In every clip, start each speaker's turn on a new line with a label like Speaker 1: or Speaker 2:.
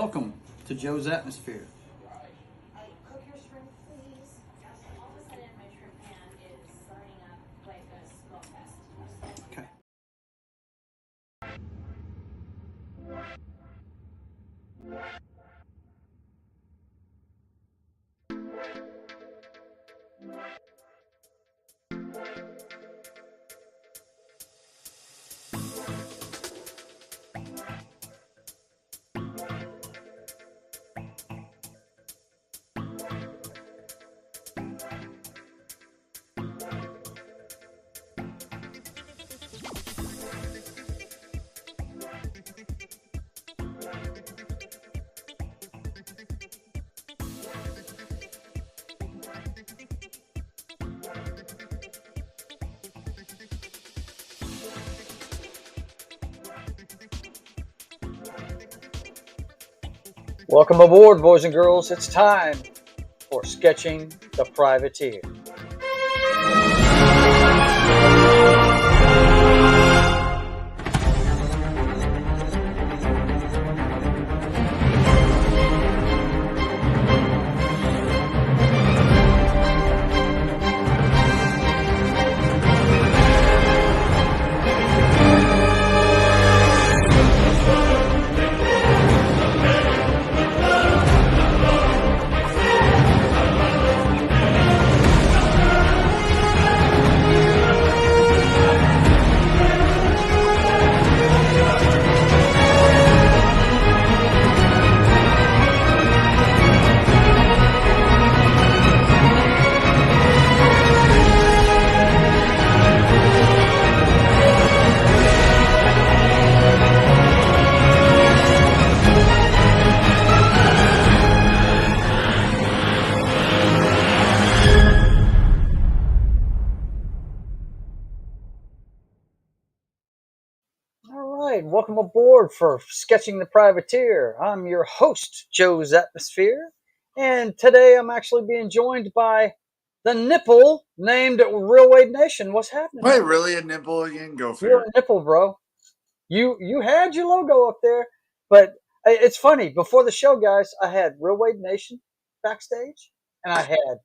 Speaker 1: Welcome to Joe's Atmosphere.
Speaker 2: Cook your shrimp, please. All of a sudden, my shrimp pan is burning up like a smoke fest.
Speaker 1: Okay. Welcome aboard, boys and girls. It's time for Sketching the Privateer. Welcome aboard for Sketching the Privateer. I'm your host, Joe's Atmosphere, and today I'm actually being joined by the nipple named Real Wade Nation. What's happening?
Speaker 3: Wait, really a nipple again? Go for
Speaker 1: You're
Speaker 3: it.
Speaker 1: a nipple, bro. You had your logo up there, but it's funny. Before the show, guys, I had Real Wade Nation backstage, and I had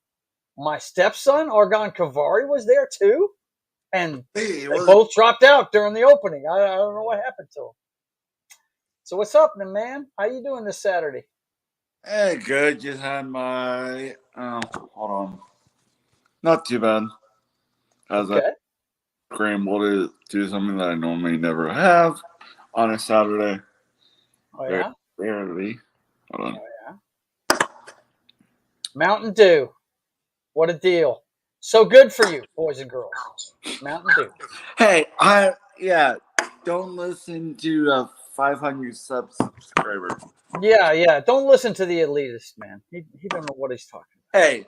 Speaker 1: my stepson, Argon Kavari, was there too. And
Speaker 3: Hey,
Speaker 1: they both dropped out during the opening. I don't know what happened to them. So what's up, man? How you doing this Saturday?
Speaker 3: Hey, good. Just had my hold on. Not too bad. As
Speaker 1: Okay.
Speaker 3: I scrambled to do something that I normally never have on a Saturday.
Speaker 1: Oh yeah.
Speaker 3: Rarely. Hold on.
Speaker 1: Oh yeah. Mountain Dew. What a deal. So good for you, boys and girls. Mountain Dew.
Speaker 3: Hey, don't listen to 500 subscribers.
Speaker 1: Yeah. Don't listen to the elitist, man. He don't know what he's talking
Speaker 3: Hey.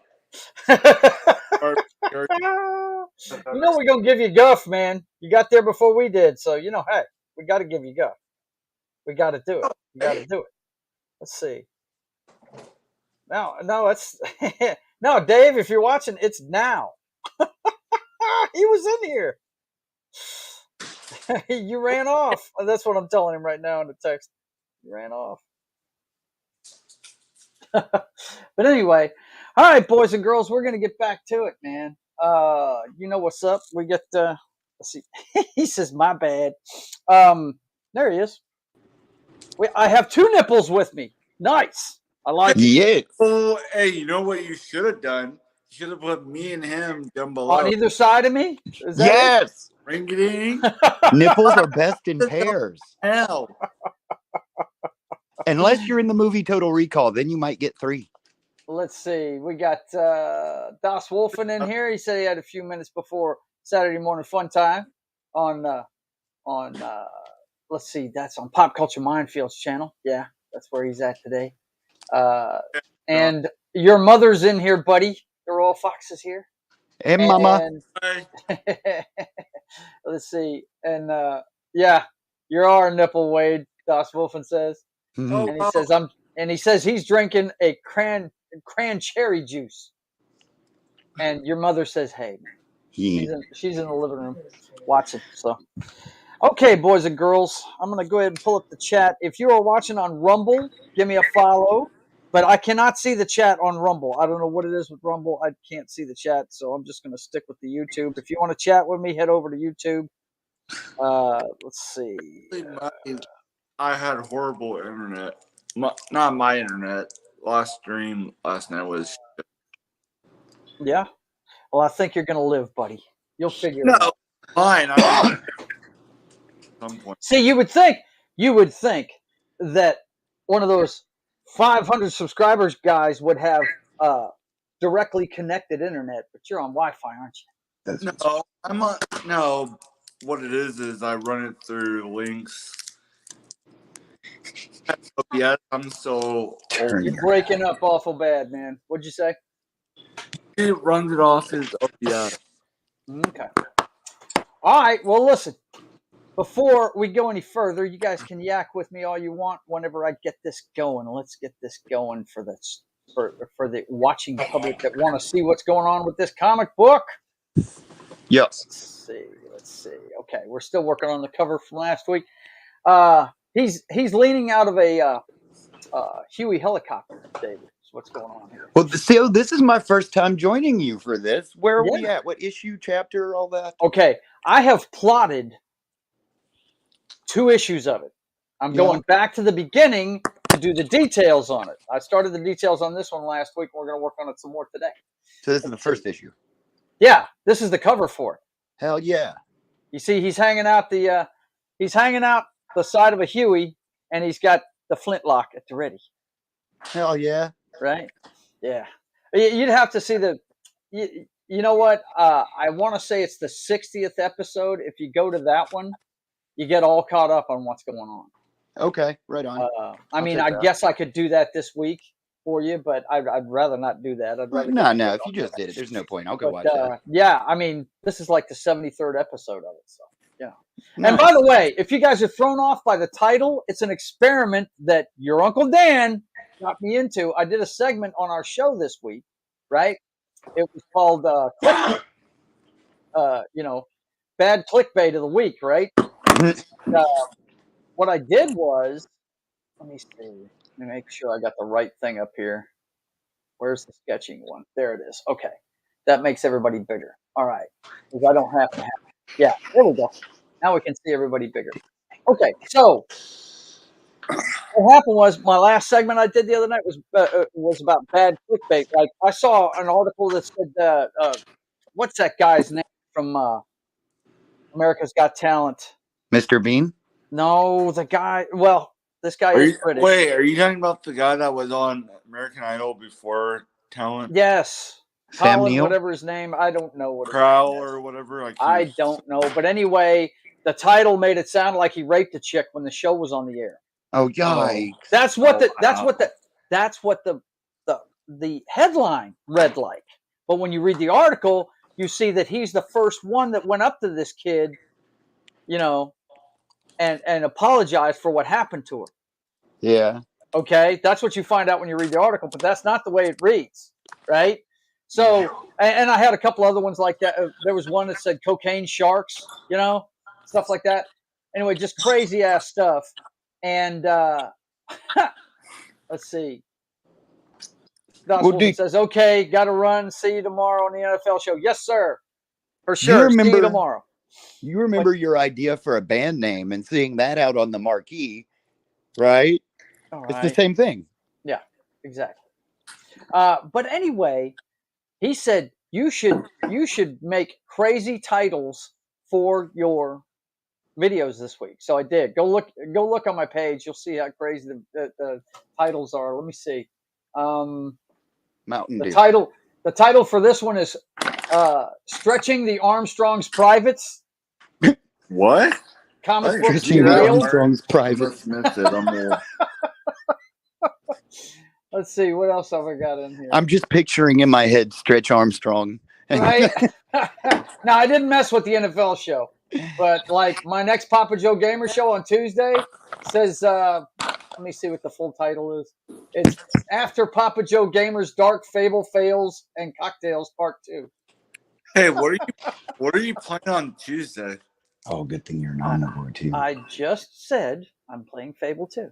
Speaker 1: about. You know we're gonna give you guff, man. You got there before we did, so hey, we got to give you guff. We got to do it. We got to do it. Let's see. No, it's no, Dave. If you're watching, it's now. He was in here. You ran off. That's what I'm telling him right now in the text. You ran off. But anyway, all right, boys and girls, we're gonna get back to it, man. You know what's up? We get let's see. He says, "My bad." There he is. I have two nipples with me. Nice. I like it.
Speaker 4: Yes.
Speaker 3: Oh, hey, you know what you should have done? You should have put me and him down below.
Speaker 1: On either side of me? Is that
Speaker 4: Yes.
Speaker 3: Ring-a-ding.
Speaker 4: Nipples are best in pairs.
Speaker 3: Hell.
Speaker 4: Unless you're in the movie Total Recall, then you might get 3.
Speaker 1: Let's see. We got Das Wolfen in here. He said he had a few minutes before Saturday morning fun time on let's see, that's on Pop Culture Minefield's channel. Yeah, that's where he's at today. And your mother's in here, buddy. The Royal Fox is here.
Speaker 4: And Mama.
Speaker 1: Let's see. And yeah, you're our nipple, Wade, Das Wolfen says.
Speaker 4: Mm-hmm.
Speaker 1: And he says he's drinking a cran cherry juice. And your mother says, hey, man. She's in the living room watching. So, Okay, boys and girls, I'm going to go ahead and pull up the chat. If you are watching on Rumble, give me a follow. But I cannot see the chat on Rumble. I don't know what it is with Rumble. I can't see the chat, so I'm just going to stick with the YouTube. If you want to chat with me, head over to YouTube. Let's see.
Speaker 3: I had horrible internet. Not my internet. Last stream last night was.
Speaker 1: Yeah? Well, I think you're going to live, buddy. You'll figure it
Speaker 3: No,
Speaker 1: out.
Speaker 3: fine. I mean, at some point.
Speaker 1: See, you would think that one of those 500 subscribers guys would have directly connected internet, but you're on Wi-Fi, aren't you?
Speaker 3: No, I'm on. No, what it is I run it through links. Yeah, I'm so old.
Speaker 1: You're breaking up awful bad, man. What'd you say?
Speaker 3: He runs it off his OBS.
Speaker 1: Okay. All right. Well, listen. Before we go any further, you guys can yak with me all you want whenever I get this going. Let's get this going for this for the watching public that want to see what's going on with this comic book.
Speaker 4: Yes.
Speaker 1: Let's see. Okay, we're still working on the cover from last week. He's leaning out of a Huey helicopter, David. What's going on here?
Speaker 4: Well, so this is my first time joining you for this. Where are we at? What issue, chapter, all that?
Speaker 1: Okay, I have plotted 2 issues of it. I'm going back to the beginning to do the details on it. I started the details on this one last week, and we're going to work on it some more today.
Speaker 4: So this is the first issue.
Speaker 1: Yeah, this is the cover for it.
Speaker 4: Hell yeah!
Speaker 1: You see, he's hanging out the side of a Huey, and he's got the flintlock at the ready.
Speaker 4: Hell yeah!
Speaker 1: Right? Yeah. You'd have to see the. You know what? I want to say it's the 60th episode. If you go to that one, you get all caught up on what's going on.
Speaker 4: Okay, right on.
Speaker 1: I mean, I guess I could do that this week for you, but I'd rather not do that. I'd rather
Speaker 4: no. If you just did it, there's no point. I'll go watch that.
Speaker 1: Yeah, I mean, this is like the 73rd episode of it, so yeah. Nice. And by the way, if you guys are thrown off by the title, it's an experiment that your Uncle Dan got me into. I did a segment on our show this week, right? It was called bad clickbait of the week, right? What I did was, let me see. Let me make sure I got the right thing up here. Where's the sketching one? There it is. Okay. That makes everybody bigger. All right. Because I don't have to have it. Yeah, there we go. Now we can see everybody bigger. Okay, so what happened was my last segment I did the other night was about bad clickbait. Like I saw an article that said, what's that guy's name from America's Got Talent?
Speaker 4: Mr. Bean?
Speaker 1: No, the guy. Well, this guy is British.
Speaker 3: Wait, are you talking about the guy that was on American Idol before Talent?
Speaker 1: Yes.
Speaker 4: Sam
Speaker 1: Colin,
Speaker 4: Neill?
Speaker 1: whatever his name. I don't know what
Speaker 3: Prowl or whatever.
Speaker 1: I don't know. But anyway, the title made it sound like he raped a chick when the show was on the air.
Speaker 4: Oh, yikes.
Speaker 1: That's what the headline read like. But when you read the article, you see that he's the first one that went up to this kid, and apologized for what happened to her.
Speaker 4: Yeah.
Speaker 1: Okay, that's what you find out when you read the article, but that's not the way it reads, right? So, and I had a couple other ones like that. There was one that said cocaine sharks, stuff like that. Anyway, just crazy ass stuff. And let's see. It says, okay, got to run. See you tomorrow on the NFL show. Yes, sir. For sure. See you tomorrow.
Speaker 4: You remember your idea for a band name and seeing that out on the marquee, right?
Speaker 1: All right.
Speaker 4: It's the same thing.
Speaker 1: Yeah, exactly. But anyway, he said you should make crazy titles for your videos this week. So I did. Go look on my page. You'll see how crazy the titles are. Let me see.
Speaker 4: Mountain Dew.
Speaker 1: The title for this one is Stretching the Armstrong's Privates.
Speaker 3: What?
Speaker 1: Comic book
Speaker 4: Stretching the Armstrong's Privates.
Speaker 1: Let's see, what else have I got in here?
Speaker 4: I'm just picturing in my head Stretch Armstrong.
Speaker 1: Right? Now, I didn't mess with the NFL show, but like my next Papa Joe Gamer show on Tuesday says, let me see what the full title is. It's After Papa Joe Gamer's Dark Fable Fails and Cocktails Part 2.
Speaker 3: Hey, what are you playing on Tuesday?
Speaker 4: Oh, good thing you're not on the board too.
Speaker 1: I just said I'm playing Fable 2.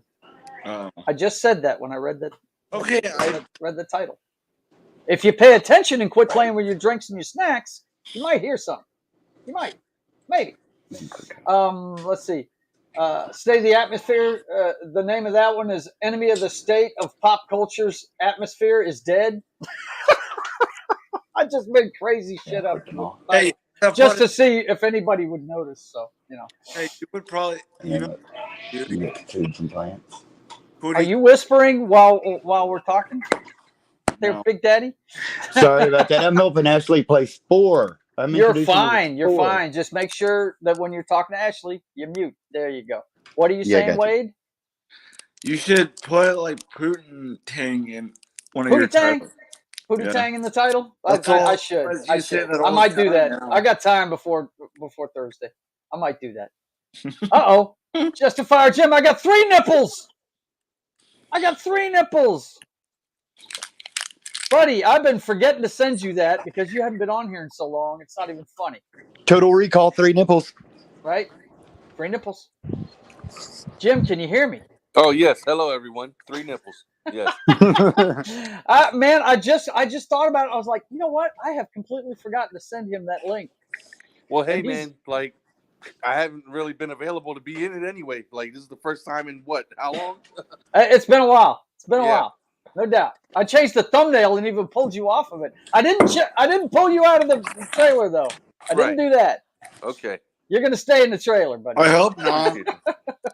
Speaker 3: Oh.
Speaker 1: I just said that when I read that.
Speaker 3: Okay,
Speaker 1: read the title. If you pay attention and quit playing with your drinks and your snacks, you might hear something. You might, maybe. Let's see. State of the Atmosphere. The name of that one is Enemy of the State of Pop Culture's Atmosphere is Dead. I just made crazy shit up in the
Speaker 3: hey,
Speaker 1: title, just to see if anybody would notice. So, you know.
Speaker 3: Hey, you would probably, you know,
Speaker 4: You get food from plants.
Speaker 1: Are you whispering while we're talking? There,
Speaker 3: No.
Speaker 1: Big Daddy.
Speaker 4: Sorry about that. I'm helping Ashley play Spore. I'm
Speaker 1: You're
Speaker 4: introducing her to
Speaker 1: fine. You're
Speaker 4: Spore.
Speaker 1: fine. Just make sure that when you're talking to Ashley, you mute. There you go. What are you
Speaker 4: Yeah,
Speaker 1: saying,
Speaker 4: gotcha.
Speaker 1: Wade?
Speaker 3: You should put like Putin Tang in one of your
Speaker 1: Pootie Tang?
Speaker 3: titles.
Speaker 1: Pootie
Speaker 3: Yeah.
Speaker 1: Tang in the title?
Speaker 3: That's
Speaker 1: I
Speaker 3: all.
Speaker 1: should.
Speaker 3: You
Speaker 1: I
Speaker 3: say
Speaker 1: should.
Speaker 3: that
Speaker 1: I
Speaker 3: all
Speaker 1: might
Speaker 3: the
Speaker 1: do
Speaker 3: time
Speaker 1: that.
Speaker 3: now.
Speaker 1: I got time before Thursday. I might do that. Uh-oh. Justifier Jim, I got 3 nipples. I got 3 nipples. Buddy, I've been forgetting to send you that because you haven't been on here in so long. It's not even funny.
Speaker 4: Total Recall, 3 nipples.
Speaker 1: Right? 3 nipples. Jim, can you hear me?
Speaker 5: Oh yes, hello everyone. 3 nipples. Yes.
Speaker 1: Man, I just thought about it. I was like, you know what? I have completely forgotten to send him that link.
Speaker 5: Well, hey man, like I haven't really been available to be in it anyway. Like this is the first time in what? How long?
Speaker 1: It's been a while. It's been a
Speaker 5: Yeah.
Speaker 1: while, no doubt. I changed the thumbnail and even pulled you off of it. I didn't pull you out of the trailer though. I didn't do that.
Speaker 5: Okay.
Speaker 1: You're gonna stay in the trailer, buddy.
Speaker 3: I hope not.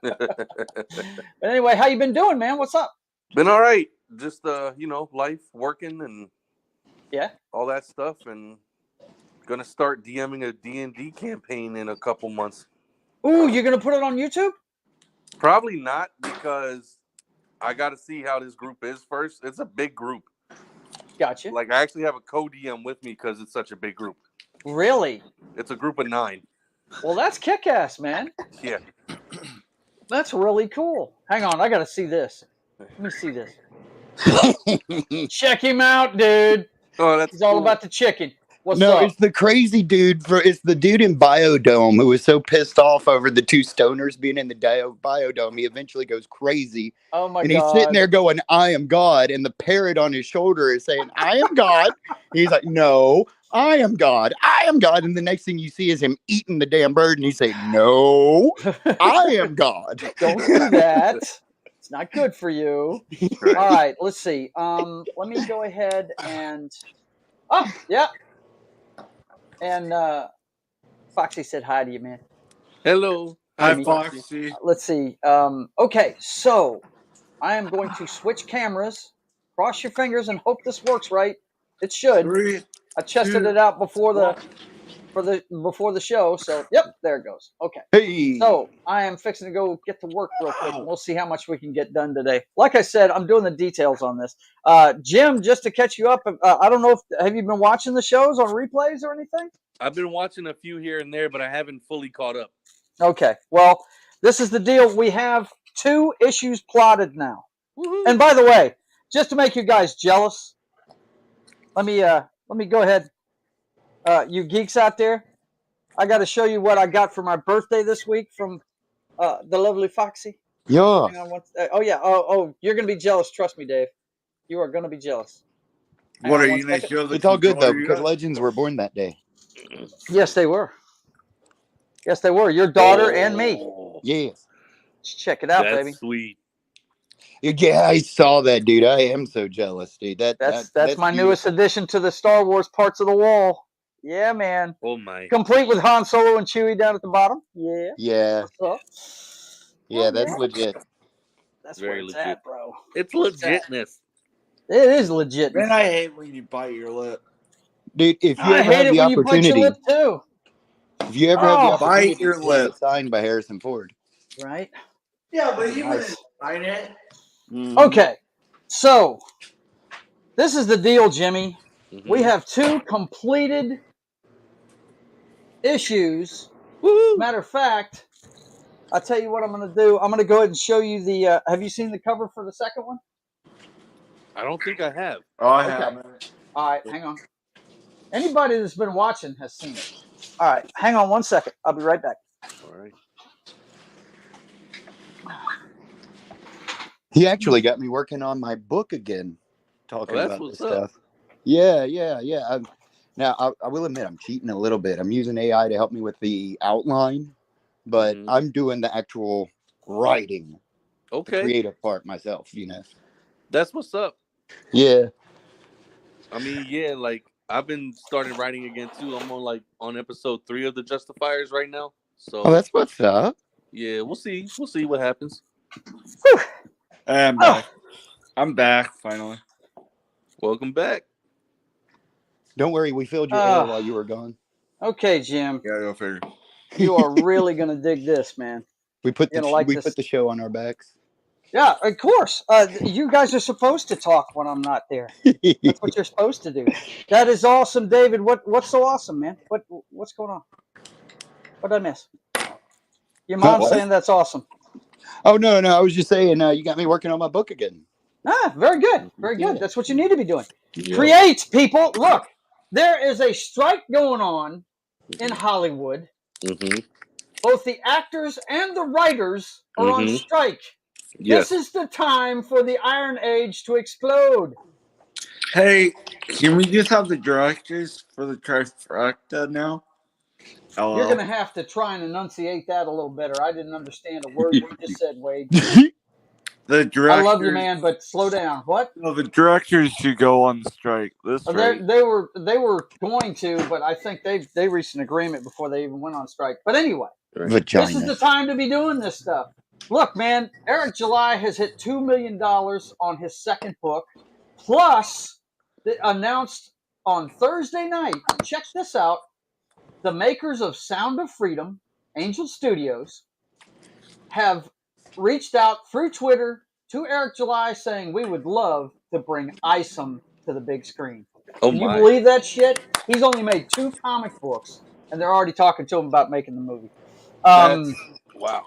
Speaker 1: But anyway, how you been doing, man? What's up?
Speaker 5: Been all right. Just you know, life, working, and
Speaker 1: Yeah,
Speaker 5: all that stuff, and gonna start DMing a D&D campaign in a couple months.
Speaker 1: Ooh, you're gonna put it on YouTube?
Speaker 5: Probably not, because I got to see how this group is first. It's a big group.
Speaker 1: Gotcha.
Speaker 5: Like I actually have a co-DM with me because it's such a big group.
Speaker 1: Really?
Speaker 5: It's a group of 9.
Speaker 1: Well, that's kick-ass, man.
Speaker 5: Yeah.
Speaker 1: That's really cool. Hang on, I gotta see this. Let me see this. Check him out, dude.
Speaker 5: Oh, that's
Speaker 1: He's all
Speaker 5: cool.
Speaker 1: about the chicken. What's
Speaker 4: No,
Speaker 1: up?
Speaker 4: it's the crazy dude. It's the dude in Biodome who was so pissed off over the 2 stoners being in the Biodome. He eventually goes crazy.
Speaker 1: Oh my
Speaker 4: and
Speaker 1: God.
Speaker 4: he's sitting there going, I am God. And the parrot on his shoulder is saying, I am God. He's like, no, I am God. I am God. And the next thing you see is him eating the damn bird. And he's saying, no, I am God.
Speaker 1: Don't do that. It's not good for you.
Speaker 5: Right.
Speaker 1: All right, let's see. Let me go ahead and yeah. And Foxy said hi to you, man.
Speaker 5: Hello.
Speaker 3: Hi, Foxy.
Speaker 1: Let's see. Okay, so I am going to switch cameras. Cross your fingers and hope this works right. It should.
Speaker 3: 3,
Speaker 1: I tested
Speaker 3: 2,
Speaker 1: it out before the
Speaker 3: 1.
Speaker 1: before the show. So yep, there it goes. Okay.
Speaker 4: Hey.
Speaker 1: So I am fixing to go get to work real quick. And we'll see how much we can get done today. Like I said, I'm doing the details on this. Jim, just to catch you up, I don't know if have you been watching the shows on replays or anything?
Speaker 5: I've been watching a few here and there, but I haven't fully caught up.
Speaker 1: Okay. Well, this is the deal. We have 2 issues plotted now.
Speaker 5: Woo-hoo.
Speaker 1: And by the way, just to make you guys jealous, let me go ahead. You geeks out there, I got to show you what I got for my birthday this week from the lovely Foxy.
Speaker 4: Yeah.
Speaker 1: Hang on oh yeah. Oh, you're gonna be jealous. Trust me, Dave. You are gonna be jealous.
Speaker 3: What are you going to show the
Speaker 4: It's all good, though,
Speaker 3: controller
Speaker 4: because
Speaker 3: yet?
Speaker 4: legends were born that day.
Speaker 1: Yes, they were. Yes, they were. Your daughter and me.
Speaker 4: Yes.
Speaker 1: Check it out,
Speaker 5: That's
Speaker 1: baby.
Speaker 5: sweet.
Speaker 4: Yeah, I saw that, dude. I am so jealous, dude.
Speaker 1: That's my
Speaker 4: beautiful.
Speaker 1: newest addition to the Star Wars parts of the wall. Yeah, man.
Speaker 5: Oh my.
Speaker 1: Complete with Han Solo and Chewie down at the bottom. Yeah.
Speaker 4: Yeah.
Speaker 1: What's up?
Speaker 4: Yeah,
Speaker 1: Oh,
Speaker 4: that's
Speaker 1: yeah.
Speaker 4: legit.
Speaker 1: That's
Speaker 5: Very
Speaker 1: where it's
Speaker 5: legit.
Speaker 1: at, bro.
Speaker 5: It's
Speaker 1: What's that?
Speaker 5: legitness.
Speaker 1: It is legit.
Speaker 3: Man, I hate when you bite your lip.
Speaker 4: Dude, if you
Speaker 1: I
Speaker 4: ever
Speaker 1: hate
Speaker 4: have
Speaker 1: it
Speaker 4: the
Speaker 1: when you bite your
Speaker 4: opportunity,
Speaker 1: lip too.
Speaker 4: if you ever have the
Speaker 1: Oh.
Speaker 4: opportunity
Speaker 3: Bite your
Speaker 4: to get
Speaker 3: lip.
Speaker 4: it signed by Harrison Ford.
Speaker 1: Right?
Speaker 3: Yeah, but
Speaker 1: That'd be
Speaker 3: he
Speaker 1: nice.
Speaker 3: wouldn't sign it.
Speaker 1: Okay. So, this is the deal, Jimmy.
Speaker 5: Mhm.
Speaker 1: We have 2 completed issues.
Speaker 5: Woo-hoo.
Speaker 1: Matter of fact, I'll tell you what I'm going to do. I'm going to go ahead and show you the. Have you seen the cover for the second one?
Speaker 5: I don't think I have.
Speaker 3: Oh, I
Speaker 1: Okay.
Speaker 3: haven't.
Speaker 1: All right, hang on. Anybody that's been watching has seen it. All right, hang on one second. I'll be right back.
Speaker 5: right.
Speaker 4: He actually got me working on my book again, talking
Speaker 5: that's
Speaker 4: about
Speaker 5: what's
Speaker 4: this
Speaker 5: up.
Speaker 4: stuff. Yeah. I will admit I'm cheating a little bit. I'm using AI to help me with the outline, but
Speaker 5: Mhm.
Speaker 4: I'm doing the actual writing, the
Speaker 5: Okay,
Speaker 4: creative part myself. You know.
Speaker 5: that's what's up.
Speaker 4: Yeah.
Speaker 5: I mean, yeah, like I've been starting writing again too. I'm on episode 3 of the Justifiers right now.
Speaker 4: Oh,
Speaker 5: So
Speaker 4: that's what's up.
Speaker 5: yeah, we'll see. We'll see what happens.
Speaker 1: Whew.
Speaker 3: I'm
Speaker 1: Oh,
Speaker 3: back. I'm back finally.
Speaker 5: Welcome back.
Speaker 4: Don't worry, we filled your air
Speaker 1: uh,
Speaker 4: while you were gone.
Speaker 1: okay, Jim.
Speaker 3: Yeah, go figure.
Speaker 1: You are really gonna dig this, man.
Speaker 4: we put
Speaker 1: You're
Speaker 4: the
Speaker 1: gonna like
Speaker 4: we
Speaker 1: this.
Speaker 4: put the show on our backs.
Speaker 1: Yeah, of course. You guys are supposed to talk when I'm not there. That's what you're supposed to do. That is awesome, David. What's so awesome, man? What's going on? What did I miss? Your mom's
Speaker 3: What?
Speaker 1: saying that's awesome.
Speaker 4: Oh no, I was just saying you got me working on my book again.
Speaker 1: Ah, very good. Very good.
Speaker 4: Yeah.
Speaker 1: That's what you need to be doing.
Speaker 4: Yep.
Speaker 1: Create, people. Look, there is a strike going on in Hollywood.
Speaker 5: Mm-hmm.
Speaker 1: Both the actors and the writers are on
Speaker 5: Mm-hmm.
Speaker 1: strike. This
Speaker 5: Yes.
Speaker 1: is the time for the Iron Age to explode.
Speaker 3: Hey, can we just have the directors for the trifecta now?
Speaker 1: You're going
Speaker 3: Hello.
Speaker 1: to have to try and enunciate that a little better. I didn't understand a word you just said, Wade.
Speaker 3: The
Speaker 1: I love you,
Speaker 3: directors.
Speaker 1: man, but slow down. What?
Speaker 3: No, the directors should go on strike. This right.
Speaker 1: They were going to, but I think they reached an agreement before they even went on strike. But anyway,
Speaker 5: Right.
Speaker 1: this is the
Speaker 4: Vaginas.
Speaker 1: time to be doing this stuff. Look, man, Eric July has hit $2 million on his second book, plus announced on Thursday night. Check this out: the makers of Sound of Freedom, Angel Studios, have reached out through Twitter to Eric July saying we would love to bring Isom to the big screen.
Speaker 5: Oh
Speaker 1: Can you
Speaker 5: my.
Speaker 1: believe that shit? He's only made 2 comic books, and they're already talking to him about making the movie.
Speaker 3: That's
Speaker 5: Wow.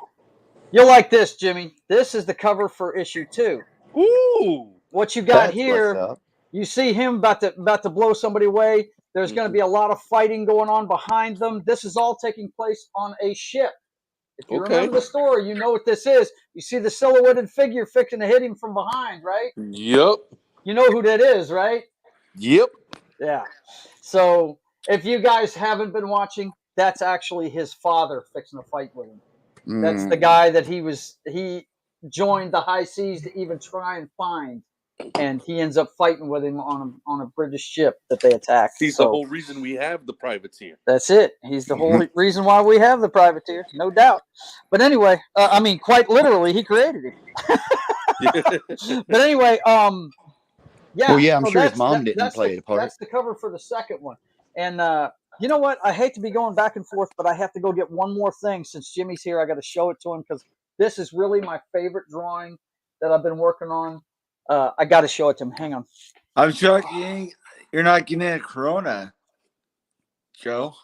Speaker 1: You'll like this, Jimmy. This is the cover for issue 2.
Speaker 5: Ooh.
Speaker 1: What you got
Speaker 4: That's what's
Speaker 1: here,
Speaker 4: up.
Speaker 1: you see him about to blow somebody away. There's going to be a lot of fighting going on behind them. This is all taking place on a ship. If you
Speaker 5: Okay.
Speaker 1: remember the story, you know what this is. You see the silhouetted figure fixing to hit him from behind, right?
Speaker 5: Yep.
Speaker 1: You know who that is, right?
Speaker 5: Yep.
Speaker 1: Yeah. So if you guys haven't been watching, that's actually his father fixing to fight with him. That's the guy that he joined the high seas to even try and find, and he ends up fighting with him on a British ship that they attacked.
Speaker 5: He's the
Speaker 1: So
Speaker 5: whole reason we have the privateer.
Speaker 1: that's it. He's the whole reason why we have the privateer, no doubt. But anyway, I mean, quite literally, he created him. But anyway, yeah.
Speaker 4: Well, yeah, I'm
Speaker 1: So
Speaker 4: sure his mom didn't
Speaker 1: that's
Speaker 4: play the part.
Speaker 1: the cover for the second one. And you know what? I hate to be going back and forth, but I have to go get one more thing since Jimmy's here. I got to show it to him because this is really my favorite drawing that I've been working on. I got to show it to him. Hang on.
Speaker 3: I'm shocked you're not getting a corona, Joe.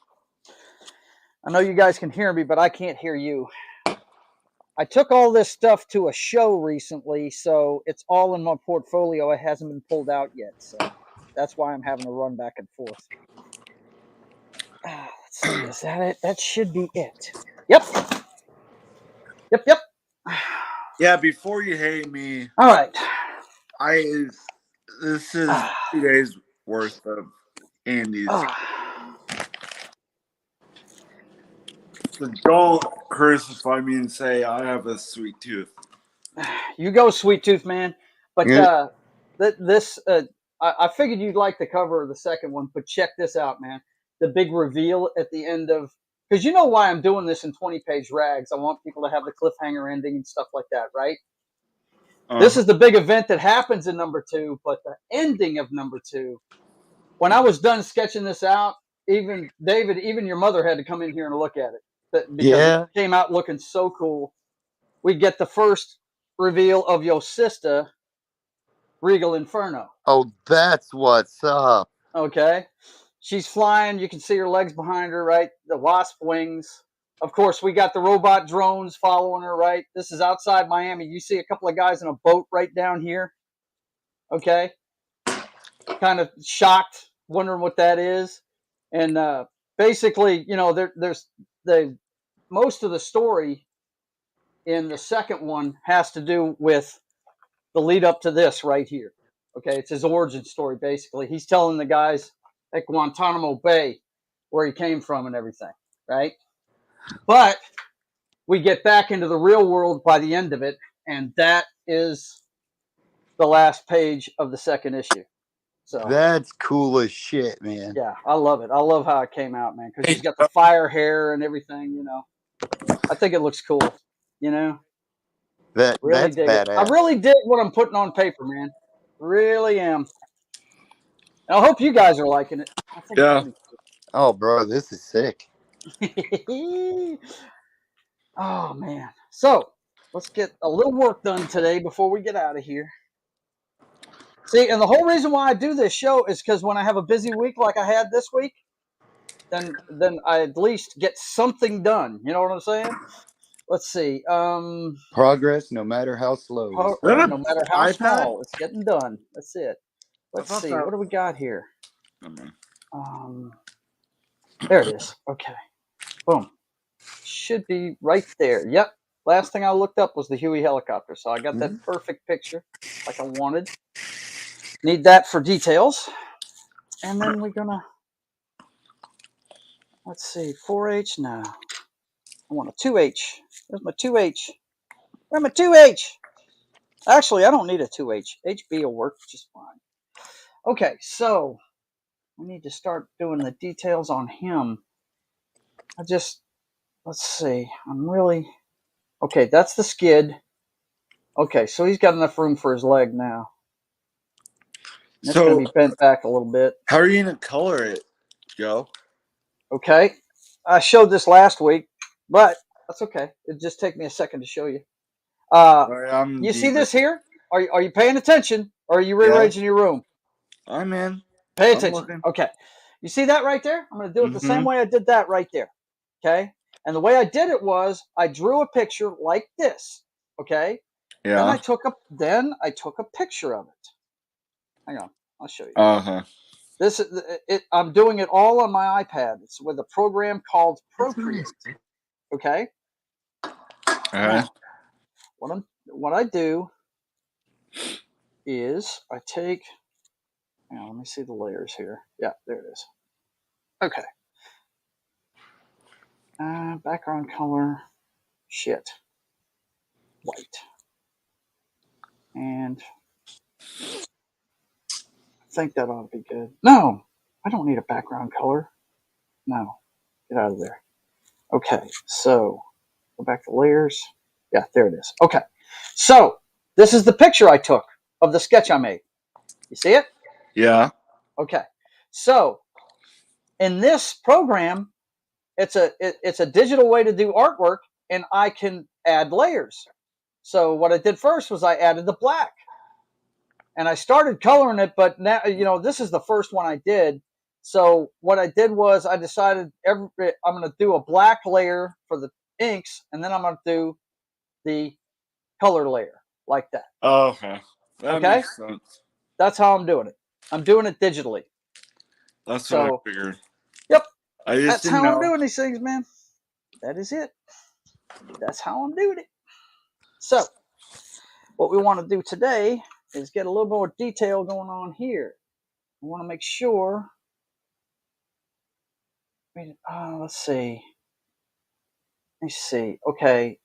Speaker 1: I know you guys can hear me, but I can't hear you. I took all this stuff to a show recently, so it's all in my portfolio. It hasn't been pulled out yet, so that's why I'm having to run back and forth. Let's see, is that it? That should be it. Yep. Yep.
Speaker 3: Yeah, before you hate me,
Speaker 1: All right.
Speaker 3: this is 2 days worth of Andy's. So don't crucify me and say I have a sweet tooth.
Speaker 1: You go, sweet tooth man. But
Speaker 4: Yeah.
Speaker 1: I figured you'd like the cover of the second one. But check this out, man. The big reveal at the end of, because you know why I'm doing this in 20-page rags. I want people to have the cliffhanger ending and stuff like that, right? This is the big event that happens in number 2, but the ending of number 2. When I was done sketching this out, even David, even your mother had to come in here and look at it because it came out looking so cool. We get the first reveal of your sister, Regal Inferno.
Speaker 4: Oh, that's what's up.
Speaker 1: Okay. She's flying. You can see her legs behind her, right? The wasp wings. Of course, we got the robot drones following her, right? This is outside Miami. You see a couple of guys in a boat right down here. Okay. Kind of shocked, wondering what that is. And basically, you know, there's most of the story in the second one has to do with the lead up to this right here. Okay, it's his origin story basically. He's telling the guys at Guantanamo Bay where he came from and everything, right? But we get back into the real world by the end of it, and that is the last page of the second issue. So
Speaker 4: That's cool as shit, man.
Speaker 1: yeah, I love it. I love how it came out, man, because
Speaker 3: Hey,
Speaker 1: he's got the fire hair and everything. You know, I think it looks cool. You know, really
Speaker 4: That's
Speaker 1: dig it. I
Speaker 4: badass.
Speaker 1: really dig what I'm putting on paper, man. Really am. And I hope you guys are liking it. I think it's
Speaker 3: yeah.
Speaker 1: pretty
Speaker 4: Oh, bro, this is sick.
Speaker 1: cool. Oh man. So let's get a little work done today before we get out of here. See, and the whole reason why I do this show is because when I have a busy week like I had this week, then I at least get something done. You know what I'm saying? Let's see.
Speaker 4: Progress, no matter how slow, is
Speaker 3: Is that
Speaker 4: progress.
Speaker 1: No
Speaker 3: an
Speaker 1: matter how
Speaker 3: iPad?
Speaker 1: small, it's getting done. That's it.
Speaker 3: I
Speaker 1: Let's
Speaker 3: thought
Speaker 1: see.
Speaker 3: that.
Speaker 1: What do we got here?
Speaker 3: Never mind.
Speaker 1: There it is. Okay. Boom. Should be right there. Yep. Last thing I looked up was the Huey helicopter, so I got that perfect picture like I wanted. Need that for details. And then we're gonna, let's see, 4H. No, I want a 2H. There's my 2H. Where's my 2H? Actually, I don't need a 2H. HB will work just fine. Okay, so we need to start doing the details on him. Let's see. I'm really, okay, that's the skid. Okay, so he's got enough room for his leg now. And it's going to
Speaker 3: So,
Speaker 1: be bent back a little bit.
Speaker 3: how are you gonna color it, Joe?
Speaker 1: Okay, I showed this last week, but that's okay. It'll just take me a second to show you.
Speaker 3: Sorry, I'm
Speaker 1: You see
Speaker 3: deep.
Speaker 1: this here? Are you paying attention, or are you
Speaker 3: Yeah,
Speaker 1: rearranging your room?
Speaker 3: I'm in.
Speaker 1: Pay
Speaker 3: I'm
Speaker 1: attention.
Speaker 3: looking.
Speaker 1: Okay, you see that right there? I'm going to do it the same
Speaker 3: Mm-hmm.
Speaker 1: way I did that right there. Okay, and the way I did it was I drew a picture like this. Okay, then
Speaker 3: Yeah.
Speaker 1: I took a picture of it. Hang on, I'll show you.
Speaker 3: Uh-huh.
Speaker 1: This is it. I'm doing it all on my iPad. It's with a program called Procreate. Okay.
Speaker 3: Uh-huh.
Speaker 1: Now, what I do is I take. Now, let me see the layers here. Yeah, there it is. Okay. Background color. Shit. White. And I think that ought to be good. No, I don't need a background color. No, get out of there. Okay, so go back to layers. Yeah, there it is. Okay, so this is the picture I took of the sketch I made. You see it?
Speaker 3: Yeah.
Speaker 1: Okay, so in this program, it's a digital way to do artwork, and I can add layers. So what I did first was I added the black, and I started coloring it, but now this is the first one I did. So what I did was I decided I'm going to do a black layer for the inks, and then I'm going to do the color layer like that.
Speaker 3: Oh, okay. That
Speaker 1: Okay,
Speaker 3: makes sense.
Speaker 1: that's how I'm doing it. I'm doing it digitally.
Speaker 3: That's what I
Speaker 1: So
Speaker 3: figured.
Speaker 1: yep,
Speaker 3: I just
Speaker 1: that's
Speaker 3: didn't
Speaker 1: how I'm
Speaker 3: know.
Speaker 1: doing these things, man. That is it. That's how I'm doing it. So what we want to do today is get a little more detail going on here. We want to make sure. Let's see. Let's see. Okay,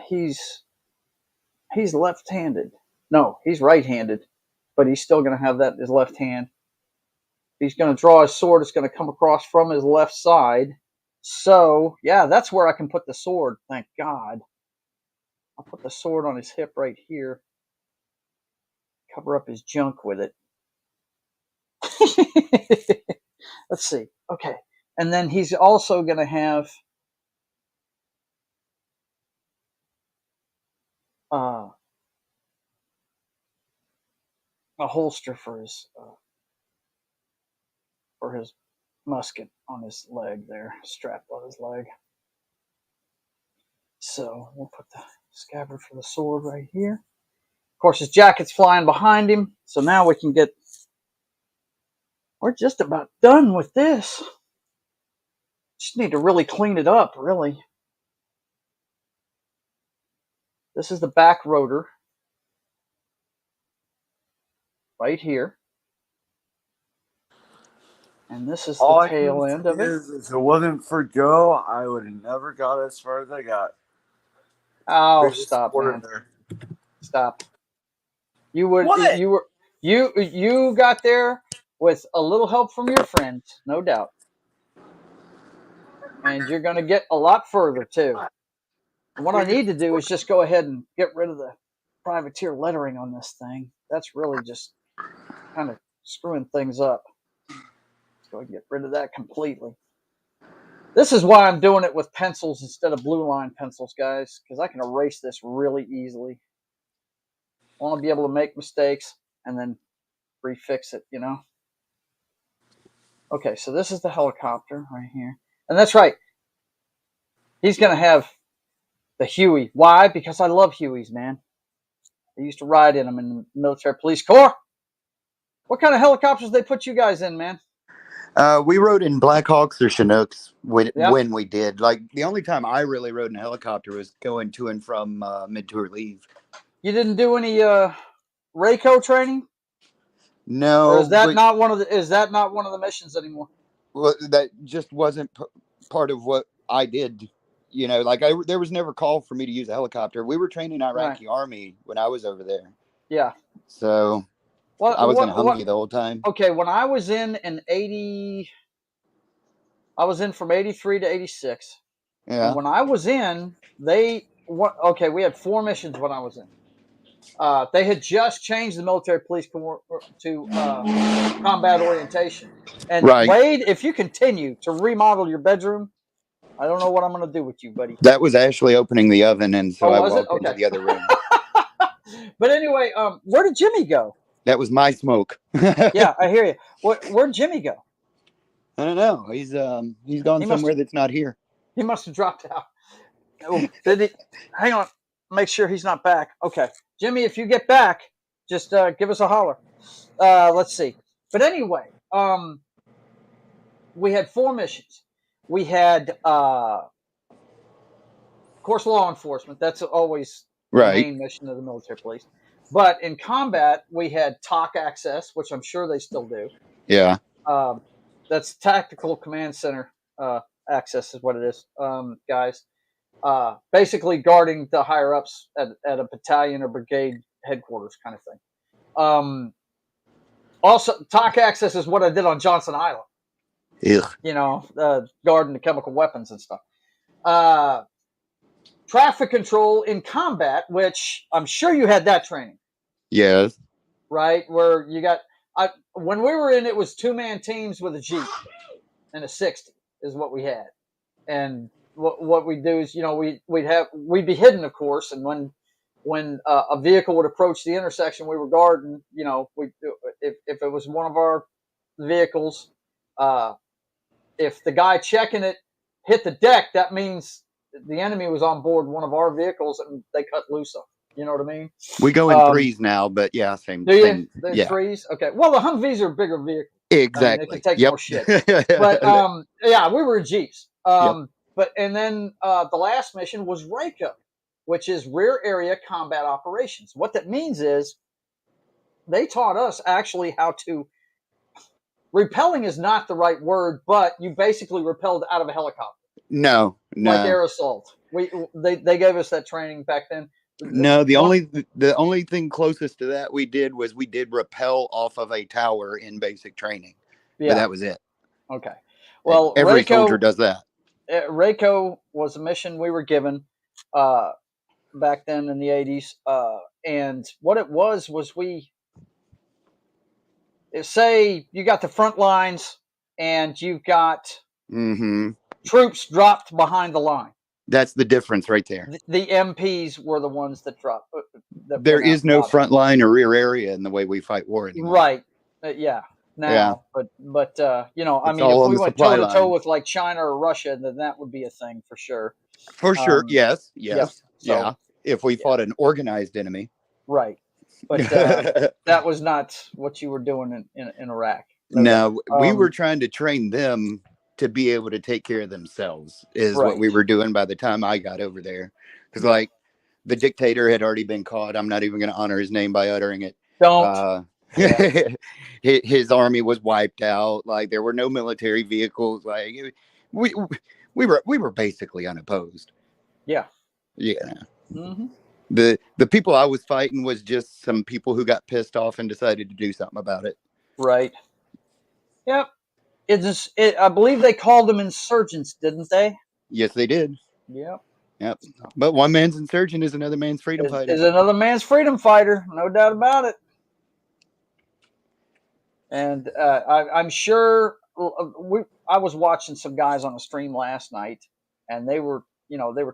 Speaker 1: he's left-handed. No, he's right-handed, but he's still going to have that in his left hand. He's going to draw his sword. It's going to come across from his left side. So yeah, that's where I can put the sword. Thank God. I'll put the sword on his hip right here. Cover up his junk with it. Let's see. Okay. And then he's also going to have a holster for his musket on his leg there, strapped on his leg. So we'll put the scabbard for the sword right here. Of course, his jacket's flying behind him. So now we can we're just about done with this. Just need to really clean it up, really. This is the back rotor. Right here. And this is
Speaker 3: All
Speaker 1: the
Speaker 3: I can
Speaker 1: tail
Speaker 3: say
Speaker 1: end of it.
Speaker 3: is, if it wasn't for Joe, I would have never got as far as I got.
Speaker 1: Oh,
Speaker 3: Biggest
Speaker 1: stop,
Speaker 3: supporter
Speaker 1: man.
Speaker 3: there.
Speaker 1: Stop. You would
Speaker 3: What?
Speaker 1: you got there with a little help from your friends, no doubt. And you're going to get a lot further too. And what I need to do is just go ahead and get rid of the privateer lettering on this thing. That's really just kind of screwing things up. Let's go ahead and get rid of that completely. This is why I'm doing it with pencils instead of blue line pencils, guys, because I can erase this really easily. I want to be able to make mistakes and then refix it, you know? Okay, so this is the helicopter right here. And that's right. He's going to have the Huey. Why? Because I love Hueys, man. I used to ride in them in the military police corps. What kind of helicopters they put you guys in, man?
Speaker 4: We rode in Blackhawks or Chinooks when
Speaker 1: Yep.
Speaker 4: we did. Like, the only time I really rode in a helicopter was going to and from mid-tour leave.
Speaker 1: You didn't do any RACO training? Or is
Speaker 4: No,
Speaker 1: that
Speaker 4: but
Speaker 1: not one of the missions anymore?
Speaker 4: well, that just wasn't part of what I did. You know, like there was never call for me to use a helicopter. We were training
Speaker 1: Right.
Speaker 4: Iraqi army when I was over there,
Speaker 1: Yeah.
Speaker 4: so I was in a Humvee the whole time.
Speaker 1: Okay, when I was in 80, I was in from 83 to 86. And
Speaker 4: Yeah,
Speaker 1: when I was in, we had 4 missions when I was in. They had just changed the military police to combat orientation. And
Speaker 4: right.
Speaker 1: Wade, if you continue to remodel your bedroom, I don't know what I'm going to do with you, buddy.
Speaker 4: That was Ashley opening the oven, and so
Speaker 1: Oh,
Speaker 4: I
Speaker 1: was it?
Speaker 4: walked into
Speaker 1: Okay.
Speaker 4: the other room.
Speaker 1: But anyway, where did Jimmy go?
Speaker 4: That was my smoke.
Speaker 1: Yeah, I hear you. Where'd Jimmy go?
Speaker 4: I don't know. He's gone
Speaker 1: He must
Speaker 4: somewhere that's not here.
Speaker 1: he must have dropped out. Oh, did he? Hang on. Make sure he's not back. Okay. Jimmy, if you get back, just give us a holler. Let's see. But anyway, we had 4 missions. We had, of course, law enforcement. That's always the
Speaker 4: Right.
Speaker 1: main mission of the military police. But in combat, we had TOC access, which I'm sure they still do.
Speaker 4: Yeah.
Speaker 1: That's Tactical Command Center access is what it is, guys. Basically guarding the higher ups at a battalion or brigade headquarters kind of thing. Also, TOC access is what I did on Johnson Island.
Speaker 4: Ugh.
Speaker 1: You know, guarding the chemical weapons and stuff. Traffic control in combat, which I'm sure you had that training.
Speaker 4: Yes.
Speaker 1: Right, where you got. When we were in, it was 2-man teams with a Jeep and a 60 is what we had. And what we do is, you know, we'd be hidden, of course, and when a vehicle would approach the intersection we were guarding, you know, if it was one of our vehicles, if the guy checking it hit the deck, that means the enemy was on board one of our vehicles and they cut loose on. You know what I mean?
Speaker 4: We go in threes now, but yeah, same.
Speaker 1: Do you?
Speaker 4: Same.
Speaker 1: The
Speaker 4: Yeah.
Speaker 1: threes? Okay. Well, the Humvees are a bigger vehicle.
Speaker 4: Exactly.
Speaker 1: I mean, they can take
Speaker 4: Yep.
Speaker 1: more shit. But yeah, we were in Jeeps. But and then the last mission was RACO, which is Rear Area Combat Operations. What that means is they taught us actually how to. Repelling is not the right word, but you basically repelled out of a helicopter.
Speaker 4: No.
Speaker 1: Like air assault. They gave us that training back then.
Speaker 4: No, the only thing closest to that we did rappel off of a tower in basic training. Yeah. But that was it.
Speaker 1: Okay. Well,
Speaker 4: and every soldier does that.
Speaker 1: RACO was a mission we were given back then in the 80s. And what it was we say you got the front lines and you've got troops dropped behind the line.
Speaker 4: That's the difference right there.
Speaker 1: The MPs were the ones that dropped.
Speaker 4: There is no front line or rear area in the way we fight war anymore.
Speaker 1: Right. Yeah. Now, yeah. But you know, I mean, if we went toe to toe with like China or Russia, then that would be a thing for sure.
Speaker 4: For sure. Yes.
Speaker 1: Yeah. So,
Speaker 4: if we fought an organized enemy.
Speaker 1: Right. But that was not what you were doing in Iraq.
Speaker 4: No, we were trying to train them to be able to take care of themselves is what
Speaker 1: Right.
Speaker 4: we were doing by the time I got over there. Because
Speaker 1: Yeah.
Speaker 4: like the dictator had already been caught. I'm not even going to honor his name by uttering it.
Speaker 1: Don't.
Speaker 4: Uh,
Speaker 1: Yeah.
Speaker 4: his army was wiped out. Like there were no military vehicles. Like we we were basically unopposed.
Speaker 1: Yeah.
Speaker 4: Yeah.
Speaker 1: Hmm.
Speaker 4: The people I was fighting was just some people who got pissed off and decided to do something about it.
Speaker 1: Right. Yep. I believe they called them insurgents, didn't they?
Speaker 4: Yes, they did.
Speaker 1: Yep.
Speaker 4: Yep. But one man's insurgent is another man's freedom fighter.
Speaker 1: Is another man's freedom fighter, no doubt about it. And I'm sure I was watching some guys on a stream last night, and they were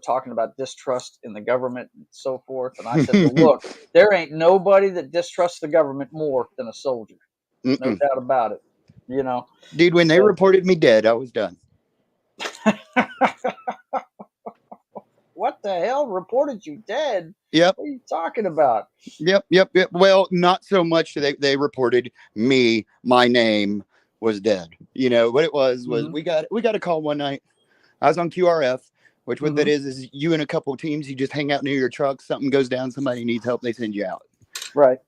Speaker 1: talking about distrust in the government and so forth. And I said, well, look, there ain't nobody that distrusts the government more than a soldier, no doubt about it. You know,
Speaker 4: Dude, when they reported me dead, I was done.
Speaker 1: what the hell reported you dead?
Speaker 4: Yep.
Speaker 1: What are you talking about?
Speaker 4: Yep. Well, not so much. They reported me. My name was dead. You know what it was
Speaker 1: Mm-hmm.
Speaker 4: we got a call one night. I was on QRF, which what that
Speaker 1: Mm-hmm.
Speaker 4: is you and a couple of teams. You just hang out near your truck. Something goes down. Somebody needs help. They send you out.
Speaker 1: Right.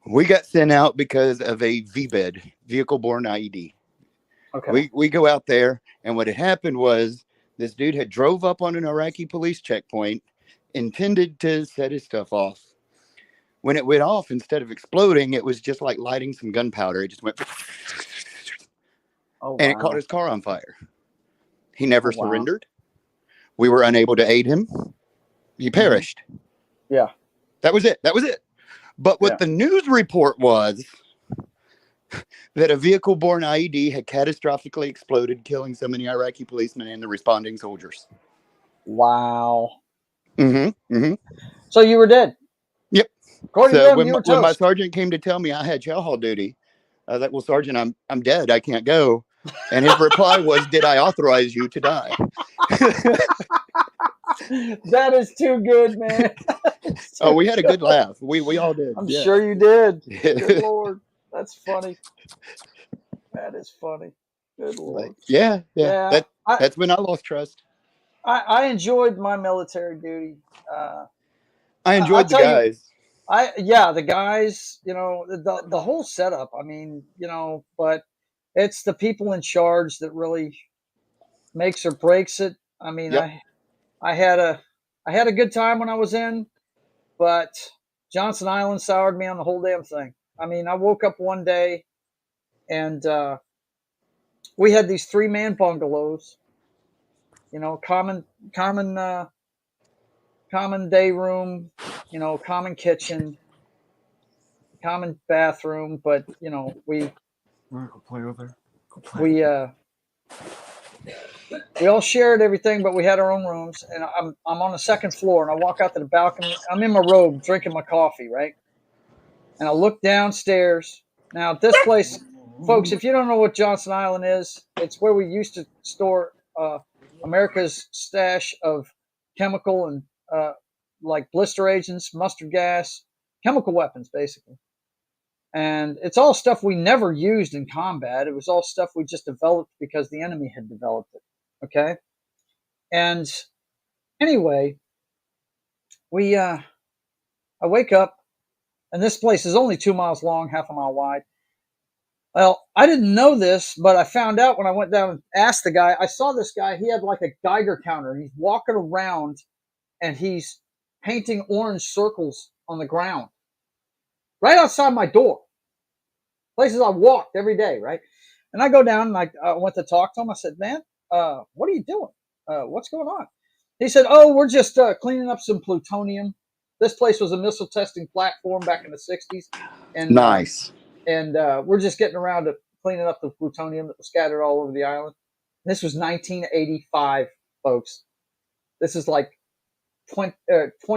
Speaker 4: We got sent out because of a VBED, vehicle borne IED.
Speaker 1: Okay.
Speaker 4: We go out there, and what had happened was this dude had drove up on an Iraqi police checkpoint, intended to set his stuff off. When it went off, instead of exploding, it was just like lighting some gunpowder. It just went,
Speaker 1: Oh,
Speaker 4: and it caught
Speaker 1: wow.
Speaker 4: his car on fire. He never
Speaker 1: Oh, wow.
Speaker 4: surrendered. We were unable to aid him. He perished.
Speaker 1: Yeah.
Speaker 4: That was it. But what
Speaker 1: Yeah.
Speaker 4: the news report was that a vehicle borne IED had catastrophically exploded, killing so many Iraqi policemen and the responding soldiers.
Speaker 1: Wow.
Speaker 4: Mm-hmm.
Speaker 1: So you were dead.
Speaker 4: Yep.
Speaker 1: According to
Speaker 4: So
Speaker 1: them, you were
Speaker 4: when my
Speaker 1: toast.
Speaker 4: sergeant came to tell me I had chow hall duty, I was like, "Well, Sergeant, I'm dead. I can't go." And his reply was, "Did I authorize you to die?"
Speaker 1: That is too good, man.
Speaker 4: Oh, we had a good laugh. We all did.
Speaker 1: I'm
Speaker 4: Yeah.
Speaker 1: sure you did. Good Lord. That's funny. That is funny. Good
Speaker 4: But
Speaker 1: Lord.
Speaker 4: yeah.
Speaker 1: Yeah.
Speaker 4: That's when I lost trust.
Speaker 1: I enjoyed my military duty.
Speaker 4: I
Speaker 1: I'll
Speaker 4: enjoyed the
Speaker 1: tell you,
Speaker 4: guys.
Speaker 1: the guys, the whole setup. I mean, but it's the people in charge that really makes or breaks it. I mean,
Speaker 4: Yep.
Speaker 1: I had a good time when I was in, but Johnson Island soured me on the whole damn thing. I mean, I woke up one day and we had these 3-man bungalows, common day room, common kitchen, common bathroom, but we
Speaker 3: Wanna go play with her? Go play.
Speaker 1: we all shared everything, but we had our own rooms. And I'm on the second floor, and I walk out to the balcony. I'm in my robe, drinking my coffee, right? And I look downstairs. Now, this place, folks, if you don't know what Johnson Island is, it's where we used to store America's stash of chemical and like blister agents, mustard gas, chemical weapons, basically. And it's all stuff we never used in combat. It was all stuff we just developed because the enemy had developed it. Okay. And anyway, I wake up, and this place is only 2 miles long, half a mile wide. Well, I didn't know this, but I found out when I went down and asked the guy. I saw this guy. He had like a Geiger counter. He's walking around and he's painting orange circles on the ground right outside my door. Places I walked every day, right? And I go down and I went to talk to him. I said, "Man, what are you doing? What's going on?" He said, "Oh, we're just cleaning up some plutonium. This place was a missile testing platform back in the 60s. And
Speaker 4: Nice.
Speaker 1: we're just getting around to cleaning up the plutonium that was scattered all over the island." This was 1985, folks. This is like 20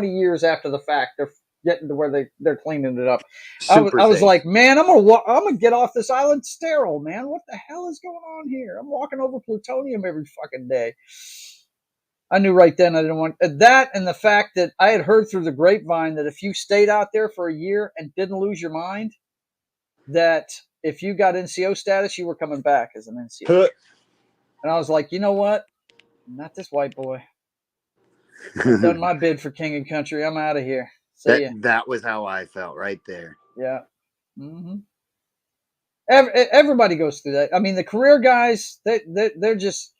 Speaker 1: years after the fact. They're getting to where they're cleaning it up. I was like, man, I'm gonna get off this island sterile, man. What the hell is going on here? I'm walking over plutonium every fucking day. I knew right then I didn't want that, and the fact that I had heard through the grapevine that if you stayed out there for a year and didn't lose your mind, that if you got NCO status, you were coming back as an NCO. And I was like, you know what? Not this white boy. I've done my bid for king and country. I'm out of here. See ya.
Speaker 4: that was how I felt right there.
Speaker 1: Yeah. Mm-hmm. Everybody goes through that. I mean, the career guys, they're just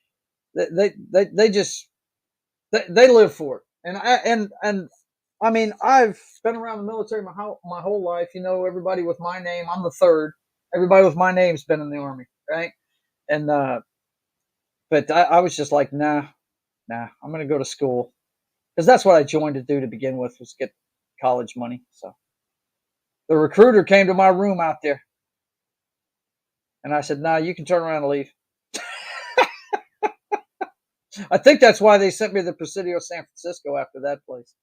Speaker 1: they just they live for it. And I mean, I've been around the military my whole life. You know, everybody with my name, I'm the third. Everybody with my name's been in the Army, right? And but I was just like, nah, I'm gonna go to school because that's what I joined to do to begin with, was get college money. So the recruiter came to my room out there, and I said, nah, you can turn around and leave. I think that's why they sent me to the Presidio San Francisco after that place,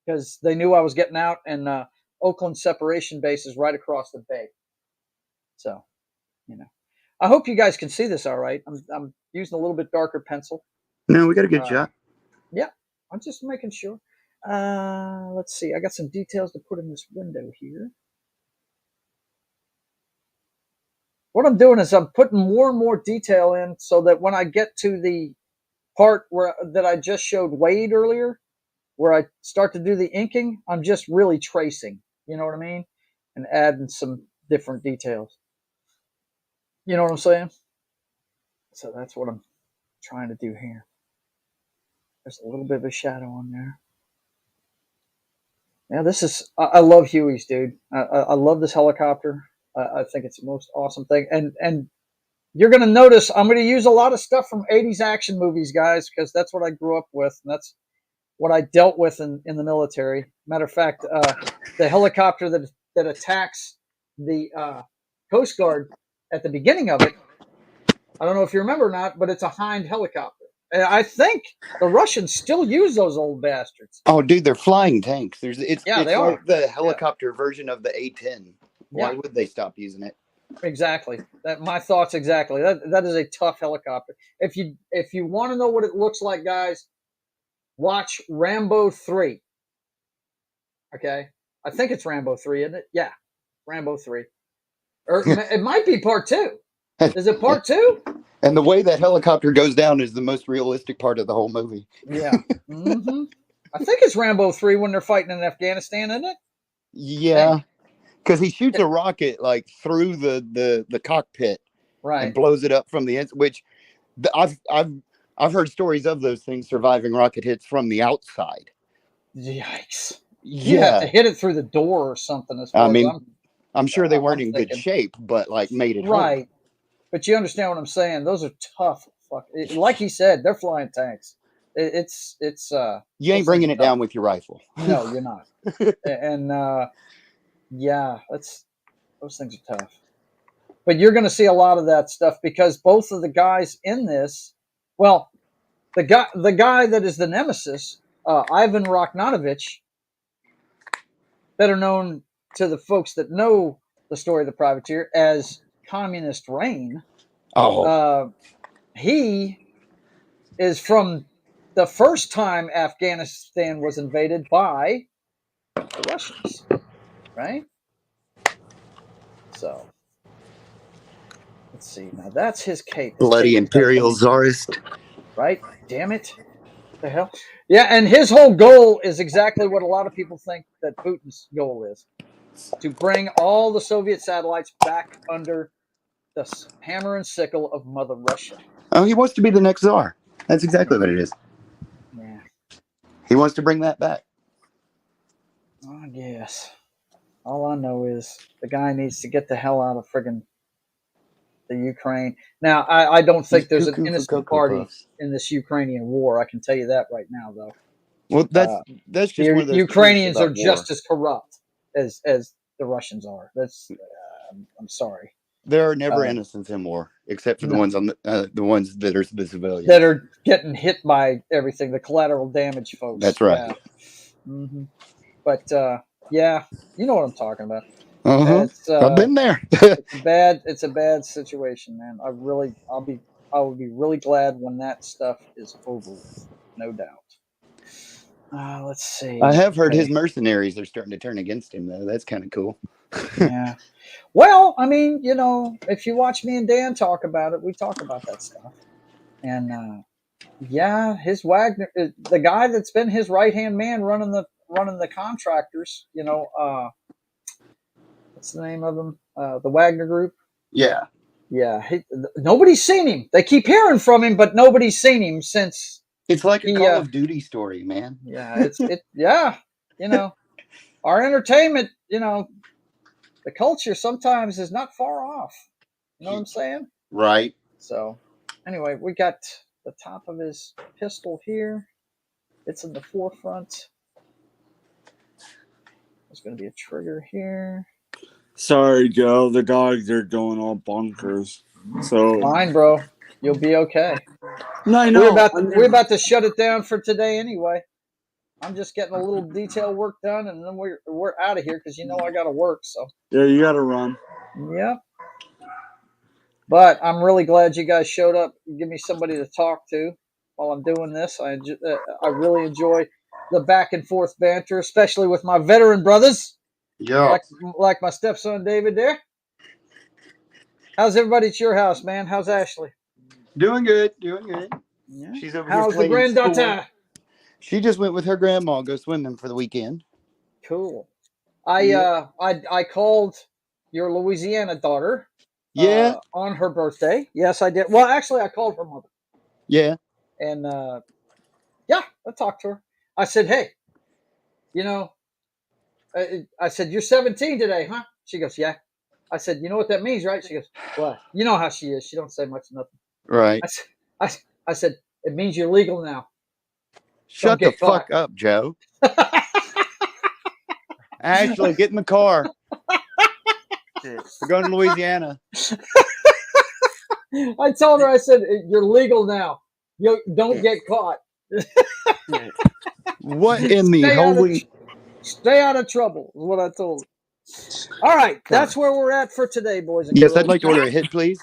Speaker 1: because they knew I was getting out, and Oakland separation base is right across the bay. So, you know, I hope you guys can see this all right. I'm using a little bit darker pencil.
Speaker 4: No, we got a good shot.
Speaker 1: Yeah, I'm just making sure. Let's see. I got some details to put in this window here. What I'm doing is I'm putting more and more detail in so that when I get to the part that I just showed Wade earlier, where I start to do the inking, I'm just really tracing. You know what I mean? And adding some different details. You know what I'm saying? So that's what I'm trying to do here. There's a little bit of a shadow on there. Yeah, this is. I love Hueys, dude. I love this helicopter. I think it's the most awesome thing. And you're going to notice I'm going to use a lot of stuff from 80s action movies, guys, because that's what I grew up with, and that's what I dealt with in the military. Matter of fact, the helicopter that attacks the Coast Guard at the beginning of it, I don't know if you remember or not, but it's a Hind helicopter. And I think the Russians still use those old bastards.
Speaker 4: Oh, dude, they're flying tanks. It's
Speaker 1: they are.
Speaker 4: like the helicopter version of the A-10. Why
Speaker 1: Yeah.
Speaker 4: would they stop using it?
Speaker 1: Exactly. My thoughts exactly. That is a tough helicopter. If you want to know what it looks like, guys, watch Rambo 3. Okay? I think it's Rambo 3, isn't it? Yeah. Rambo 3. Or it might be part 2. Is it part 2?
Speaker 4: And the way that helicopter goes down is the most realistic part of the whole movie.
Speaker 1: Yeah. Mm-hmm. I think it's Rambo 3 when they're fighting in Afghanistan, isn't it?
Speaker 4: Yeah. Because he shoots a rocket like through the cockpit,
Speaker 1: right,
Speaker 4: and blows it up from the inside. Which I've heard stories of those things surviving rocket hits from the outside.
Speaker 1: Yikes!
Speaker 4: Yeah,
Speaker 1: you have to hit it through the door or something. As far
Speaker 4: I mean,
Speaker 1: as
Speaker 4: I'm sure they weren't
Speaker 1: I'm
Speaker 4: in
Speaker 1: thinking.
Speaker 4: good shape, but like made it
Speaker 1: right.
Speaker 4: home.
Speaker 1: But you understand what I'm saying? Those are tough. Like he said, they're flying tanks. It's
Speaker 4: you ain't bringing it down with your rifle.
Speaker 1: No, you're not. And yeah, those things are tough. But you're going to see a lot of that stuff because both of the guys in this, well, the guy that is the nemesis, Ivan Rakhnanovich, better known to the folks that know the story of the privateer as Communist Rain.
Speaker 4: Oh,
Speaker 1: he is from the first time Afghanistan was invaded by the Russians, right? So let's see. Now that's his cape. His
Speaker 4: bloody
Speaker 1: cape
Speaker 4: imperial czarist.
Speaker 1: right? Damn it. What the hell? Yeah, and his whole goal is exactly what a lot of people think that Putin's goal is: to bring all the Soviet satellites back under the hammer and sickle of Mother Russia.
Speaker 4: Oh, he wants to be the next czar. That's exactly what it is.
Speaker 1: Yeah.
Speaker 4: He wants to bring that back.
Speaker 1: I guess. All I know is the guy needs to get the hell out of friggin' the Ukraine. Now, I don't think there's an innocent party in this Ukrainian war. I can tell you that right now, though.
Speaker 4: Well, that's just one of those
Speaker 1: Ukrainians are just as corrupt as the Russians are. That's I'm sorry.
Speaker 4: There are never innocents in war, except for the ones on the ones that are the civilians
Speaker 1: that are getting hit by everything, the collateral damage folks.
Speaker 4: That's right.
Speaker 1: Yeah. Mm-hmm. But yeah, you know what I'm talking about.
Speaker 4: I've been there.
Speaker 1: It's a bad situation, man. I will be really glad when that stuff is over with, no doubt. Let's see.
Speaker 4: I have heard his mercenaries are starting to turn against him, though. That's kind of cool.
Speaker 1: Yeah. Well, I mean, you know, if you watch me and Dan talk about it, we talk about that stuff. And yeah, his Wagner, the guy that's been his right hand man running the contractors. What's the name of them? The Wagner Group.
Speaker 4: Yeah.
Speaker 1: Yeah, nobody's seen him. They keep hearing from him, but nobody's seen him since
Speaker 4: It's like a
Speaker 1: he.
Speaker 4: Call of Duty story, man.
Speaker 1: Yeah, yeah. Our entertainment. The culture sometimes is not far off. You know what I'm saying?
Speaker 4: Right.
Speaker 1: So, anyway, we got the top of his pistol here. It's in the forefront. There's going to be a trigger here.
Speaker 3: Sorry, Joe. The dogs are going all bonkers. So
Speaker 1: Fine, bro. You'll be okay.
Speaker 3: no, I know.
Speaker 1: We're about to shut it down for today anyway. I'm just getting a little detail work done, and then we're out of here because I got to work. So
Speaker 3: Yeah, you gotta run.
Speaker 1: yep. But I'm really glad you guys showed up. Give me somebody to talk to while I'm doing this. I really enjoy the back and forth banter, especially with my veteran brothers,
Speaker 4: Yeah.
Speaker 1: like my stepson David there. How's everybody at your house, man? How's Ashley?
Speaker 4: Doing good. Doing good.
Speaker 1: Yeah.
Speaker 4: She's over here
Speaker 1: How's the
Speaker 4: playing
Speaker 1: granddaughter?
Speaker 4: sport. She just went with her grandma go swimming for the weekend.
Speaker 1: Cool.
Speaker 4: Yeah.
Speaker 1: I called your Louisiana daughter
Speaker 4: Yeah.
Speaker 1: on her birthday. Yes, I did. Well, actually, I called her mother,
Speaker 4: Yeah.
Speaker 1: and yeah, I talked to her. I said, hey, I said, you're 17 today, huh? She goes, yeah. I said, you know what that means, right? She goes, what? You know how she is. She don't say much of nothing.
Speaker 4: Right.
Speaker 1: I said, it means you're legal now.
Speaker 4: Shut the fuck up, Joe. Ashley, get in the car. We're going to Louisiana.
Speaker 1: I told her, I said, you're legal now. You don't get caught.
Speaker 4: What in the holy...
Speaker 1: Stay out of trouble, is what I told her. All right, that's where we're at for today, boys and
Speaker 4: Yes,
Speaker 1: girls.
Speaker 4: I'd like to order a hit, please.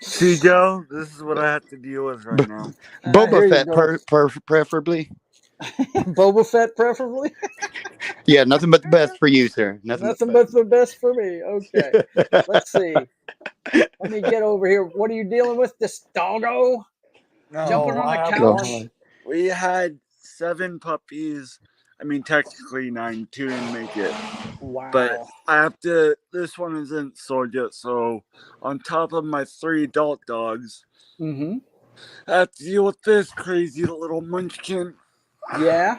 Speaker 3: See, Joe, this is what I have to deal with right now.
Speaker 4: Boba Fett, preferably.
Speaker 1: Boba Fett, preferably.
Speaker 4: Yeah, nothing but the best for you, sir.
Speaker 1: Nothing but the best for me. Okay, let's see. Let me get over here. What are you dealing with? This doggo jumping on the couch?
Speaker 3: We had 7 puppies. I mean, technically 9. 2 didn't make it.
Speaker 1: Wow.
Speaker 3: But I have to. This one isn't sold yet, so on top of my 3 adult dogs,
Speaker 1: mm-hmm.
Speaker 3: I have to deal with this crazy little munchkin.
Speaker 1: Yeah.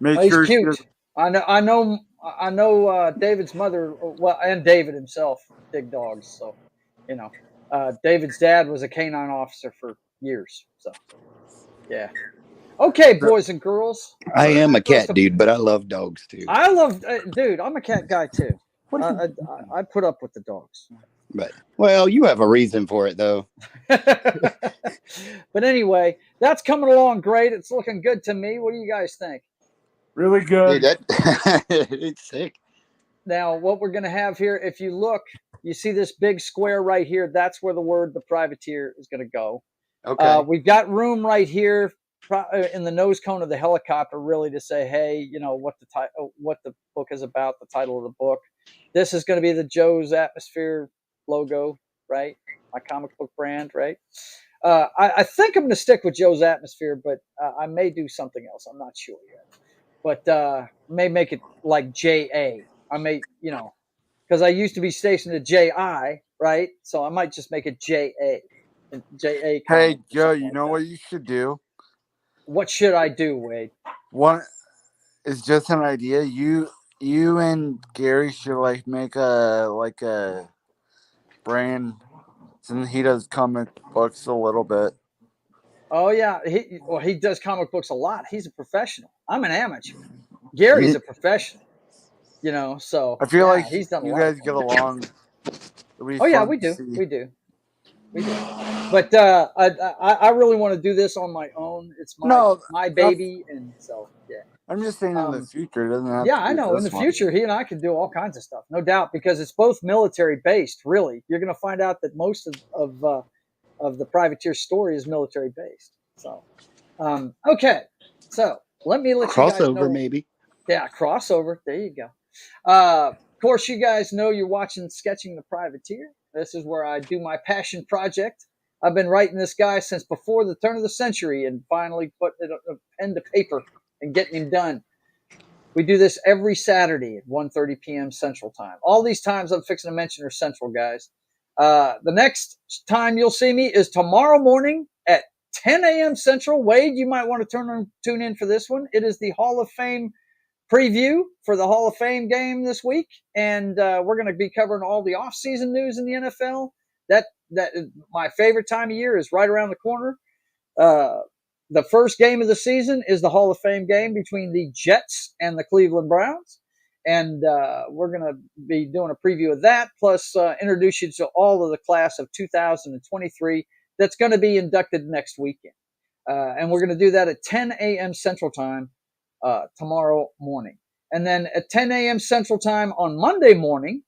Speaker 1: He's cute. I know. David's mother, well, and David himself dig dogs. So, David's dad was a canine officer for years. So, yeah. Okay, boys and girls.
Speaker 4: I am a cat dude, but I love dogs too.
Speaker 1: I love, dude. I'm a cat guy too. I put up with the dogs.
Speaker 4: But well, you have a reason for it though.
Speaker 1: But anyway, that's coming along great. It's looking good to me. What do you guys think?
Speaker 3: Really good.
Speaker 4: Dude, it's sick.
Speaker 1: Now, what we're going to have here, if you look, you see this big square right here. That's where the word "the privateer" is going to go.
Speaker 4: Okay.
Speaker 1: We've got room right here in the nose cone of the helicopter, really, to say, hey, what the book is about, the title of the book. This is going to be the Joe's Atmosphere logo, right? My comic book brand, right? I think I'm going to stick with Joe's Atmosphere, but I may do something else. I'm not sure yet. But may make it like J.A. I may, because I used to be stationed at J.I., right? So I might just make it J.A. J.A.
Speaker 3: Hey, Joe, you know what you should do?
Speaker 1: What should I do, Wade?
Speaker 3: What is just an idea. You and Gary should make a brand, since he does comic books a little bit.
Speaker 1: Oh yeah, he does comic books a lot. He's a professional. I'm an amateur. Gary's a professional. So
Speaker 3: I feel like
Speaker 1: he's done.
Speaker 3: You guys get along.
Speaker 1: Oh yeah, we do. But I really want to do this on my own. It's my baby, and so yeah.
Speaker 3: I'm just saying in the future, it doesn't have to be
Speaker 1: I know. In the future, he and I can do all kinds of stuff, no doubt, because it's both military based. Really, you're going to find out that most of the Privateer story is military based. So, okay. So let me let you guys know.
Speaker 4: Crossover, maybe.
Speaker 1: Yeah, crossover. There you go. Of course, you guys know you're watching Sketching the Privateer. This is where I do my passion project. I've been writing this guy since before the turn of the century and finally put a pen to paper and getting him done. We do this every Saturday at 1:30 p.m. Central Time. All these times I'm fixing to mention are Central, guys. The next time you'll see me is tomorrow morning at 10 a.m. Central. Wade, you might want to tune in for this one. It is the Hall of Fame preview for the Hall of Fame game this week, and we're going to be covering all the off-season news in the NFL. That my favorite time of year is right around the corner. The first game of the season is the Hall of Fame game between the Jets and the Cleveland Browns, and we're going to be doing a preview of that, plus introduce you to all of the class of 2023 that's going to be inducted next weekend. And we're going to do that at 10 a.m. Central Time tomorrow morning. And then at 10 a.m. Central Time on Monday morning,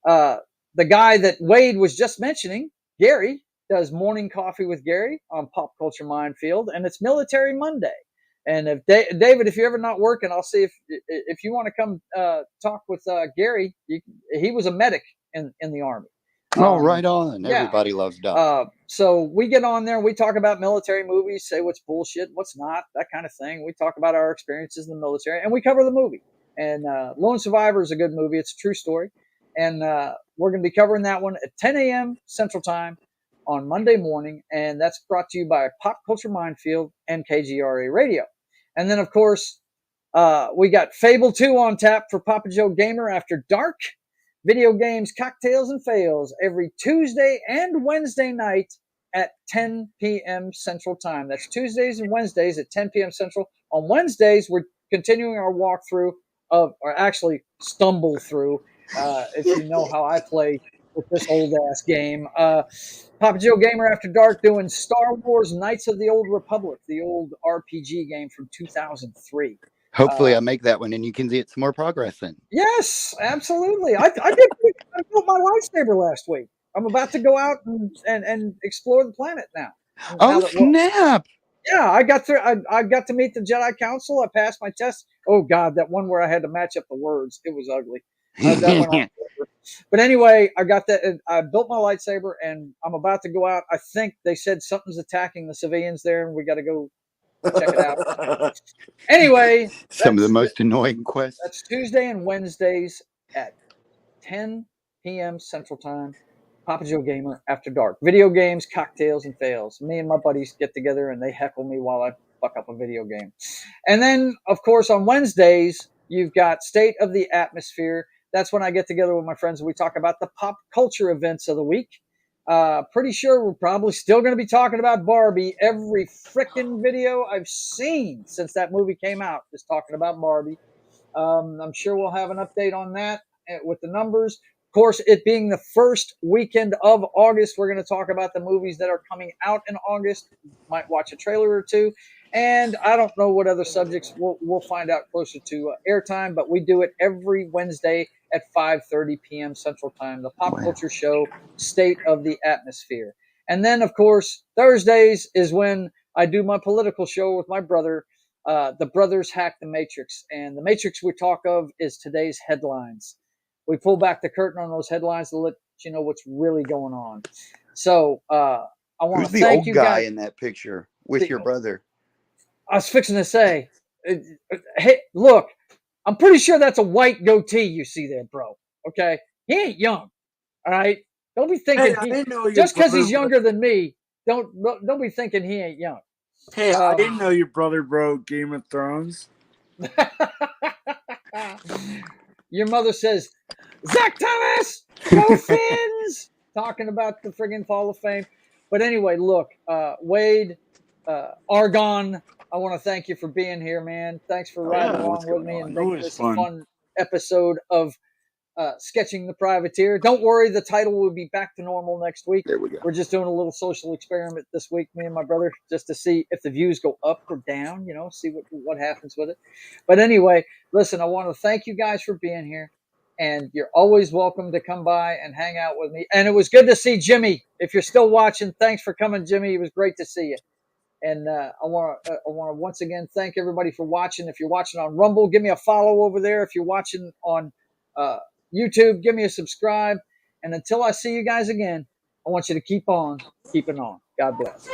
Speaker 1: the guy that Wade was just mentioning, Gary, does Morning Coffee with Gary on Pop Culture Minefield, and it's Military Monday. And if David, if you're ever not working, I'll see if you want to come talk with Gary. He was a medic in the Army.
Speaker 4: Oh, right on.
Speaker 1: Yeah.
Speaker 4: Everybody loves Doc.
Speaker 1: So we get on there and we talk about military movies, say what's bullshit, what's not, that kind of thing. We talk about our experiences in the military, and we cover the movie. And Lone Survivor is a good movie. It's a true story. And we're going to be covering that one at 10 a.m. Central Time on Monday morning. And that's brought to you by Pop Culture Minefield and KGRA Radio. And then, of course, we got Fable 2 on tap for Papa Joe Gamer After Dark. Video games, cocktails, and fails every Tuesday and Wednesday night at 10 p.m. Central Time. That's Tuesdays and Wednesdays at 10 p.m. Central. On Wednesdays, we're continuing our walkthrough of, or actually stumble through, if you know how I play with this old-ass game. Papa Joe Gamer After Dark doing Star Wars Knights of the Old Republic, the old RPG game from 2003.
Speaker 4: Hopefully I make that one and you can get some more progress in.
Speaker 1: Yes, absolutely. I built my lightsaber last week. I'm about to go out and explore the planet now.
Speaker 4: Oh, snap!
Speaker 1: Yeah, I got to meet the Jedi Council. I passed my test. Oh God, that one where I had to match up the words. It was ugly. That went on. But anyway, I got that. I built my lightsaber, and I'm about to go out. I think they said something's attacking the civilians there, and we got to go check it out. Anyway,
Speaker 4: some of the most annoying quests.
Speaker 1: That's Tuesday and Wednesdays at 10 p.m. Central Time. Papa Joe Gamer After Dark. Video games, cocktails, and fails. Me and my buddies get together and they heckle me while I fuck up a video game. And then, of course, on Wednesdays, you've got State of the Atmosphere. That's when I get together with my friends and we talk about the pop culture events of the week. Pretty sure we're probably still going to be talking about Barbie. Every frickin' video I've seen since that movie came out is talking about Barbie. I'm sure we'll have an update on that with the numbers. Of course, it being the first weekend of August, we're going to talk about the movies that are coming out in August. Might watch a trailer or two. And I don't know what other subjects we'll find out closer to airtime, but we do it every Wednesday at 5:30 p.m. Central Time, the Pop Culture Show, State of the Atmosphere. And then, of course, Thursdays is when I do my political show with my brother. The Brothers Hack the Matrix. And the Matrix we talk of is today's headlines. We pull back the curtain on those headlines to let you know what's really going on. So I want to thank you guys. Who's the old guy
Speaker 4: in that picture with your brother?
Speaker 1: I was fixing to say, hey, look, I'm pretty sure that's a white goatee you see there, bro. Okay? He ain't young. All right? Don't be thinking just because he's younger than me, don't be thinking he ain't young.
Speaker 3: Hey, I didn't know your brother broke Game of Thrones.
Speaker 1: Your mother says, Zach Thomas, go Finns! Talking about the friggin' Hall of Fame. But anyway, look, Wade, Argon, I want to thank you for being here, man. Thanks for riding along with me and making this a fun episode of Sketching the Privateer. Don't worry, the title will be back to normal next week.
Speaker 4: There we go.
Speaker 1: We're just doing a little social experiment this week, me and my brother, just to see if the views go up or down, see what happens with it. But anyway, listen, I want to thank you guys for being here. And you're always welcome to come by and hang out with me. And it was good to see Jimmy. If you're still watching, thanks for coming, Jimmy. It was great to see you. And I want to once again thank everybody for watching. If you're watching on Rumble, give me a follow over there. If you're watching on YouTube, give me a subscribe. And until I see you guys again, I want you to keep on keeping on. God bless.